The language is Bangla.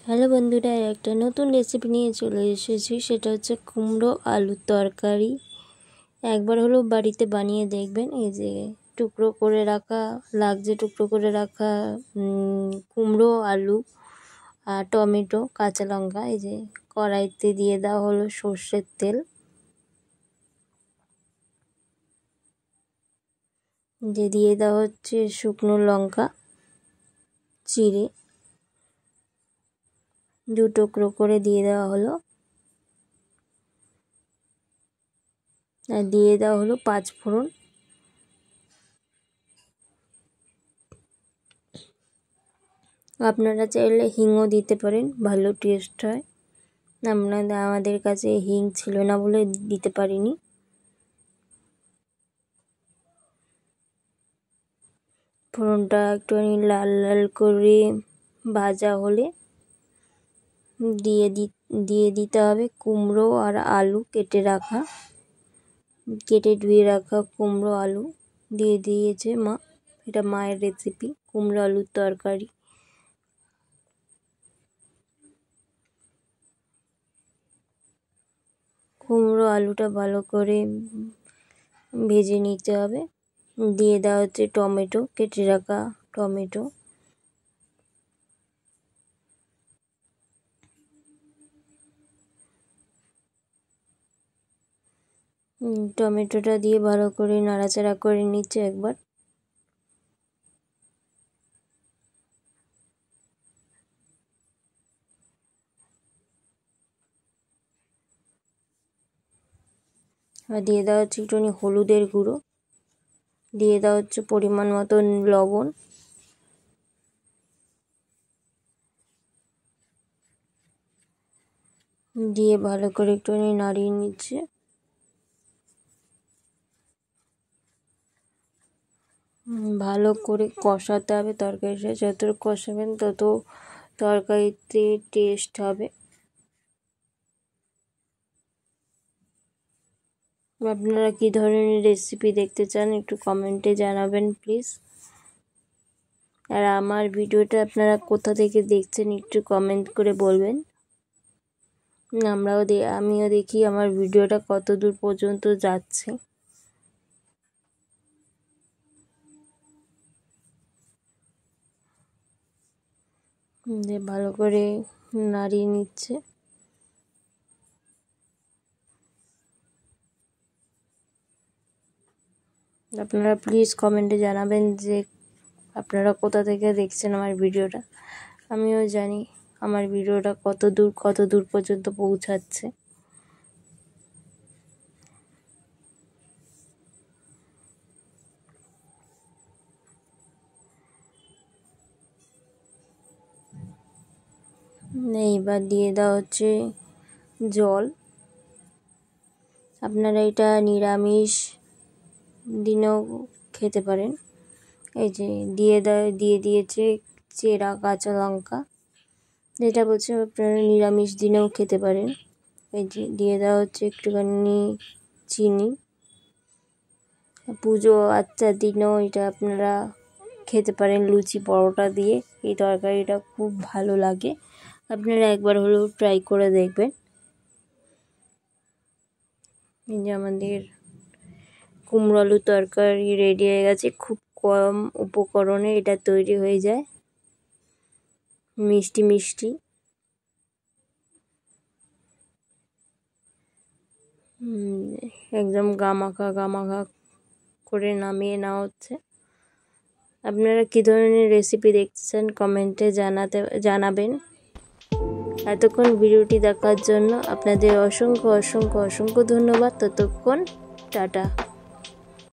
হ্যালো বন্ধুরা, একটা নতুন রেসিপি নিয়ে চলে এসেছি। সেটা হচ্ছে কুমড়ো আলুর তরকারি। একবার হলো বাড়িতে বানিয়ে দেখবেন। এই যে টুকরো করে রাখা কুমড়ো, আলু আর টমেটো, কাঁচা লঙ্কা। এই যে কড়াইতে দিয়ে দেওয়া হলো সর্ষের তেল, দিয়ে দেওয়া হচ্ছে শুকনো লঙ্কা চিড়ে, 2 টুকরো করে দিয়ে দেওয়া হলো, আর দিয়ে দেওয়া হলো 5 ফোড়ন। আপনারা চাইলে হিংও দিতে পারেন, ভালো টেস্ট হয়। আমাদের কাছে হিং ছিল না বলে দিতে পারিনি। ফোড়নটা একটুখানি লাল লাল করে ভাজা হলে দিয়ে দিতে হবে কুমড়ো আর আলু কেটে ধুয়ে রাখা কুমড়ো আলু দিয়ে দিয়েছে মা। এটা মায়ের রেসিপি, কুমড়ো আলুর তরকারি। কুমড়ো আলুটা ভালো করে ভেজে নিতে হবে। দিয়ে দেওয়া হচ্ছে টমেটো, কেটে রাখা টমেটো। টমেটোটা দিয়ে ভালো করে নাড়াচাড়া করে নিচ্ছে একবার। আর দিয়ে দেওয়া হচ্ছে একটুখানি হলুদের গুঁড়ো, দিয়ে দেওয়া হচ্ছে পরিমাণ মতো লবণ, দিয়ে ভালো করে একটুখানি নাড়িয়ে নিচ্ছে। ভালো করে কষাতে হবে তরকারিটা। যত কষাবেন তত তরকারিতে টেস্ট হবে। আপনারা কী ধরনের রেসিপি দেখতে চান একটু কমেন্টে জানাবেন প্লিজ। আর আমার ভিডিওটা আপনারা কোথা থেকে দেখছেন একটু কমেন্ট করে বলবেন। আমিও দেখি আমার ভিডিওটা কত দূর পর্যন্ত যাচ্ছে। ভালো করে নাড়িয়ে নিচ্ছে। আপনারা প্লিজ কমেন্টে জানাবেন যে আপনারা কোথা থেকে দেখছেন আমার ভিডিওটা। আমিও জানি আমার ভিডিওটা কত দূর পর্যন্ত পৌঁছাচ্ছে। এইবার দিয়ে দেওয়া হচ্ছে জল। আপনারা এটা নিরামিষ দিনেও খেতে পারেন। এই যে দিয়ে দিয়েছে চেরা কাঁচা লঙ্কা, যেটা বলছে আপনারা নিরামিষ দিনেও খেতে পারেন। এই যে দিয়ে দেওয়া হচ্ছে একটুখানি চিনি। পুজো আচ্চার দিনেও এটা আপনারা খেতে পারেন লুচি পরোটা দিয়ে। এই তরকারিটা খুব ভালো লাগে, আপনারা একবার হলেও ট্রাই করে দেখবেন। এই যে আমাদের কুমড়ো আলুর তরকারি রেডি হয়ে গেছে। খুব কম উপকরণে এটা তৈরি হয়ে যায়, মিষ্টি মিষ্টি। একদম গামাখা করে নামিয়ে নেওয়া হচ্ছে। আপনারা কী ধরনের রেসিপি দেখছেন কমেন্টে জানাবেন। এতক্ষণ ভিডিওটি দেখার জন্য আপনাদের অসংখ্য ধন্যবাদ। ততক্ষণ টাটা।